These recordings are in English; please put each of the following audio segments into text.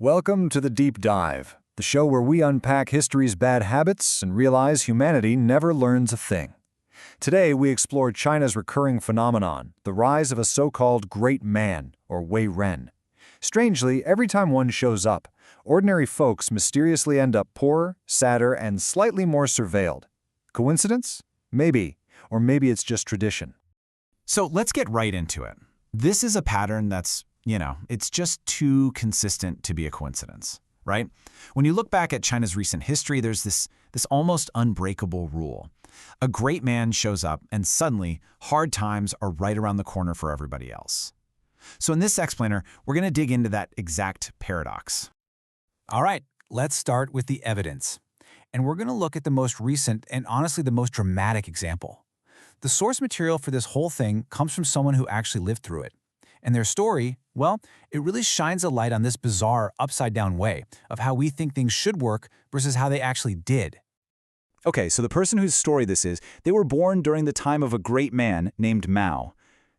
Welcome to the Deep Dive, the show where we unpack history's bad habits and realize humanity never learns a thing. Today, we explore China's recurring phenomenon, the rise of a so-called great man, or Wei Ren. Strangely, every time one shows up, ordinary folks mysteriously end up poorer, sadder, and slightly more surveilled. Coincidence? Maybe. Or maybe it's just tradition. So let's get right into it. This is a pattern that's, it's just too consistent to be a coincidence, right? When you look back at China's recent history, there's this almost unbreakable rule. A great man shows up, and suddenly, hard times are right around the corner for everybody else. So in this explainer, we're going to dig into that exact paradox. All right, let's start with the evidence. And we're going to look at the most recent and honestly the most dramatic example. The source material for this whole thing comes from someone who actually lived through it. And their story, well, it really shines a light on this bizarre, upside-down way of how we think things should work versus how they actually did. Okay, so the person whose story this is, they were born during the time of a great man named Mao.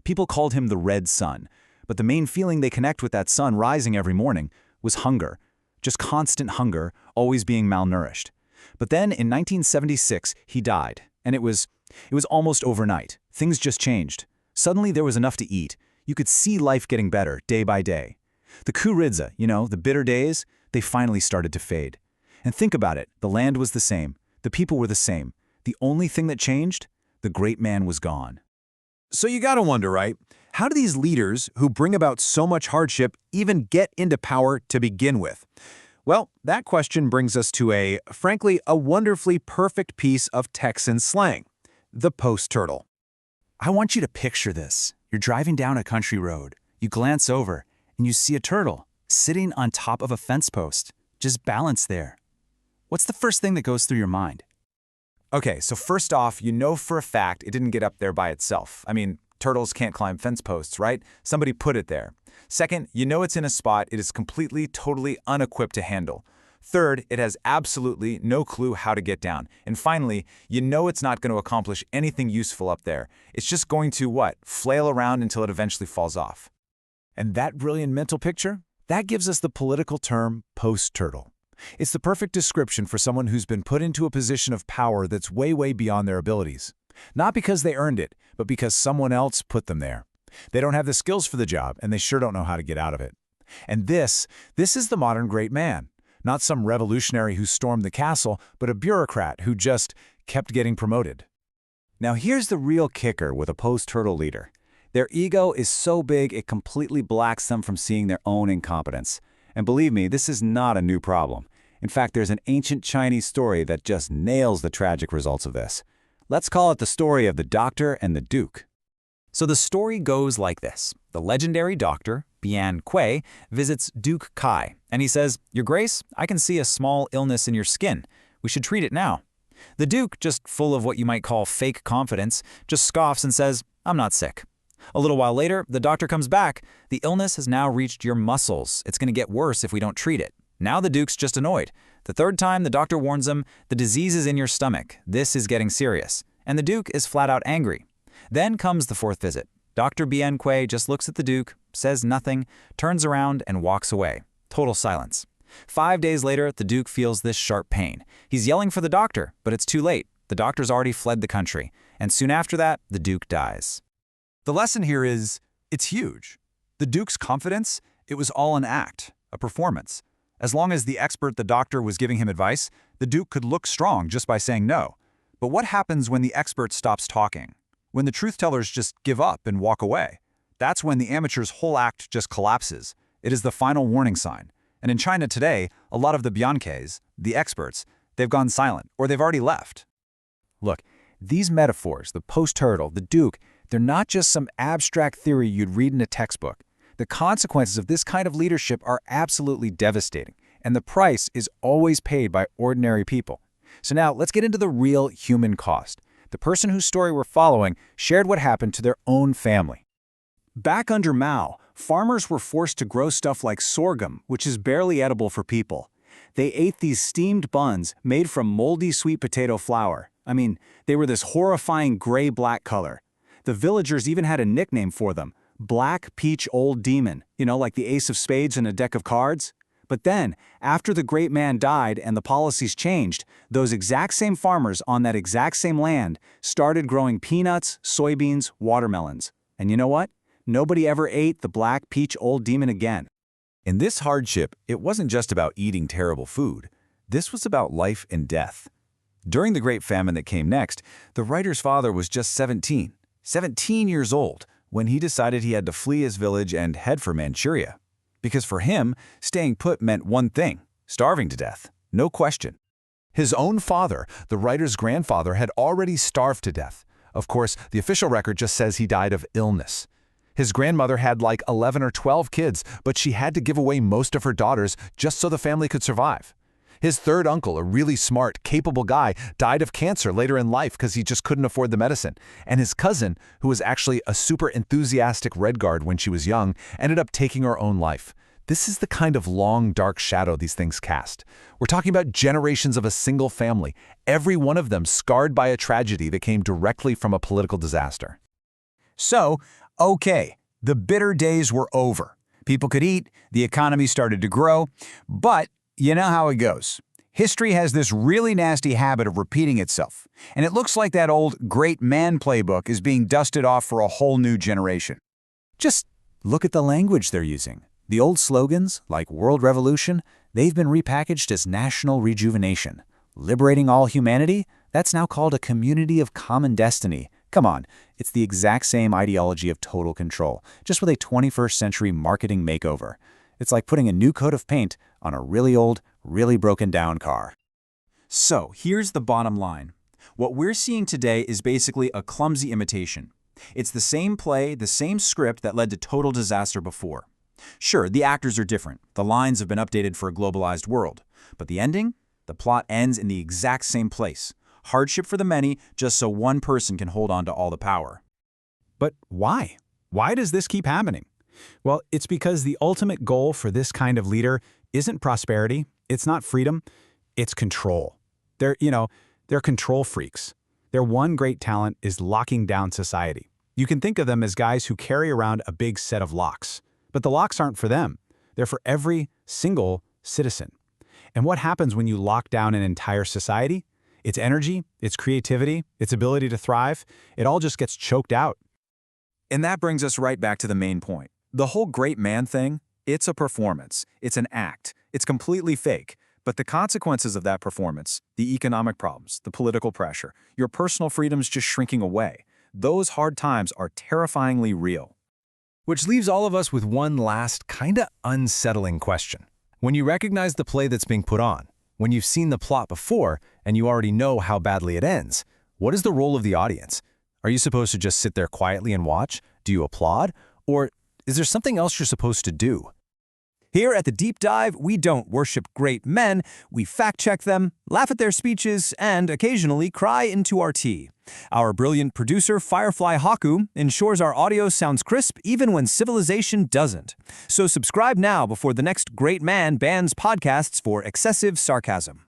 People called him the Red Sun, but the main feeling they connect with that sun rising every morning was hunger. Just constant hunger, always being malnourished. But then in 1976, he died, and it was almost overnight. Things just changed. Suddenly there was enough to eat. You could see life getting better day by day. The kuridza, the bitter days, they finally started to fade. And think about it, the land was the same. The people were the same. The only thing that changed? The great man was gone. So you gotta wonder, right? How do these leaders who bring about so much hardship even get into power to begin with? Well, that question brings us to frankly, a wonderfully perfect piece of Texan slang, the post turtle. I want you to picture this. You're driving down a country road. You glance over, and you see a turtle sitting on top of a fence post, just balanced there. What's the first thing that goes through your mind? Okay, so first off, you know for a fact it didn't get up there by itself. I mean, turtles can't climb fence posts, right? Somebody put it there. Second, you know it's in a spot it is completely, totally unequipped to handle. Third, it has absolutely no clue how to get down. And finally, you know it's not going to accomplish anything useful up there. It's just going to, flail around until it eventually falls off. And that brilliant mental picture? That gives us the political term post-turtle. It's the perfect description for someone who's been put into a position of power that's way, way beyond their abilities. Not because they earned it, but because someone else put them there. They don't have the skills for the job, and they sure don't know how to get out of it. And this is the modern great man. Not some revolutionary who stormed the castle, but a bureaucrat who just kept getting promoted. Now here's the real kicker with a post-turtle leader. Their ego is so big it completely blocks them from seeing their own incompetence. And believe me, this is not a new problem. In fact, there's an ancient Chinese story that just nails the tragic results of this. Let's call it the story of the doctor and the duke. So the story goes like this. The legendary doctor, Bian Kui, visits Duke Kai, and he says, "Your Grace, I can see a small illness in your skin. We should treat it now." The Duke, just full of what you might call fake confidence, just scoffs and says, "I'm not sick." A little while later, the doctor comes back. "The illness has now reached your muscles. It's going to get worse if we don't treat it." Now the Duke's just annoyed. The third time, the doctor warns him, "The disease is in your stomach. This is getting serious." And the Duke is flat out angry. Then comes the fourth visit. Dr. Bian Kui just looks at the Duke, says nothing, turns around and walks away. Total silence. 5 days later, the Duke feels this sharp pain. He's yelling for the doctor, but it's too late. The doctor's already fled the country. And soon after that, the Duke dies. The lesson here is, it's huge. The Duke's confidence, it was all an act, a performance. As long as the expert, the doctor, was giving him advice, the Duke could look strong just by saying no. But what happens when the expert stops talking? When the truth-tellers just give up and walk away? That's when the amateur's whole act just collapses. It is the final warning sign. And in China today, a lot of the Bianques, the experts, they've gone silent, or they've already left. Look, these metaphors, the post-turtle, the Duke, they're not just some abstract theory you'd read in a textbook. The consequences of this kind of leadership are absolutely devastating, and the price is always paid by ordinary people. So now let's get into the real human cost. The person whose story we're following shared what happened to their own family. Back under Mao, farmers were forced to grow stuff like sorghum, which is barely edible for people. They ate these steamed buns made from moldy sweet potato flour. I mean, they were this horrifying gray-black color. The villagers even had a nickname for them, Black Peach Old Demon, like the Ace of Spades in a deck of cards. But then, after the great man died and the policies changed, those exact same farmers on that exact same land started growing peanuts, soybeans, watermelons. And you know what? Nobody ever ate the black peach old demon again. In this hardship, it wasn't just about eating terrible food. This was about life and death. During the Great Famine that came next, the writer's father was just 17 years old, when he decided he had to flee his village and head for Manchuria. Because for him, staying put meant one thing: starving to death. No question. His own father, the writer's grandfather, had already starved to death. Of course, the official record just says he died of illness. His grandmother had like 11 or 12 kids, but she had to give away most of her daughters just so the family could survive. His third uncle, a really smart, capable guy, died of cancer later in life because he just couldn't afford the medicine. And his cousin, who was actually a super enthusiastic Red Guard when she was young, ended up taking her own life. This is the kind of long, dark shadow these things cast. We're talking about generations of a single family, every one of them scarred by a tragedy that came directly from a political disaster. So, okay, the bitter days were over. People could eat, the economy started to grow, but you know how it goes. History has this really nasty habit of repeating itself, and it looks like that old great man playbook is being dusted off for a whole new generation. Just look at the language they're using. The old slogans, like World Revolution, they've been repackaged as national rejuvenation. Liberating all humanity, that's now called a community of common destiny. Come on, it's the exact same ideology of total control, just with a 21st century marketing makeover. It's like putting a new coat of paint on a really old, really broken down car. So, here's the bottom line. What we're seeing today is basically a clumsy imitation. It's the same play, the same script that led to total disaster before. Sure, the actors are different. The lines have been updated for a globalized world. But the ending? The plot ends in the exact same place. Hardship for the many, just so one person can hold on to all the power. But why? Why does this keep happening? Well, it's because the ultimate goal for this kind of leader isn't prosperity, it's not freedom, it's control. They're control freaks. Their one great talent is locking down society. You can think of them as guys who carry around a big set of locks. But the locks aren't for them. They're for every single citizen. And what happens when you lock down an entire society? Its energy, its creativity, its ability to thrive, it all just gets choked out. And that brings us right back to the main point. The whole great man thing, it's a performance. It's an act. It's completely fake. But the consequences of that performance, the economic problems, the political pressure, your personal freedoms just shrinking away, those hard times are terrifyingly real. Which leaves all of us with one last, kinda unsettling question. When you recognize the play that's being put on, when you've seen the plot before and you already know how badly it ends, what is the role of the audience? Are you supposed to just sit there quietly and watch? Do you applaud? Or is there something else you're supposed to do? Here at the Deep Dive, we don't worship great men, we fact-check them, laugh at their speeches, and occasionally cry into our tea. Our brilliant producer, FireflyHaku, ensures our audio sounds crisp even when civilization doesn't. So subscribe now before the next great man bans podcasts for excessive sarcasm.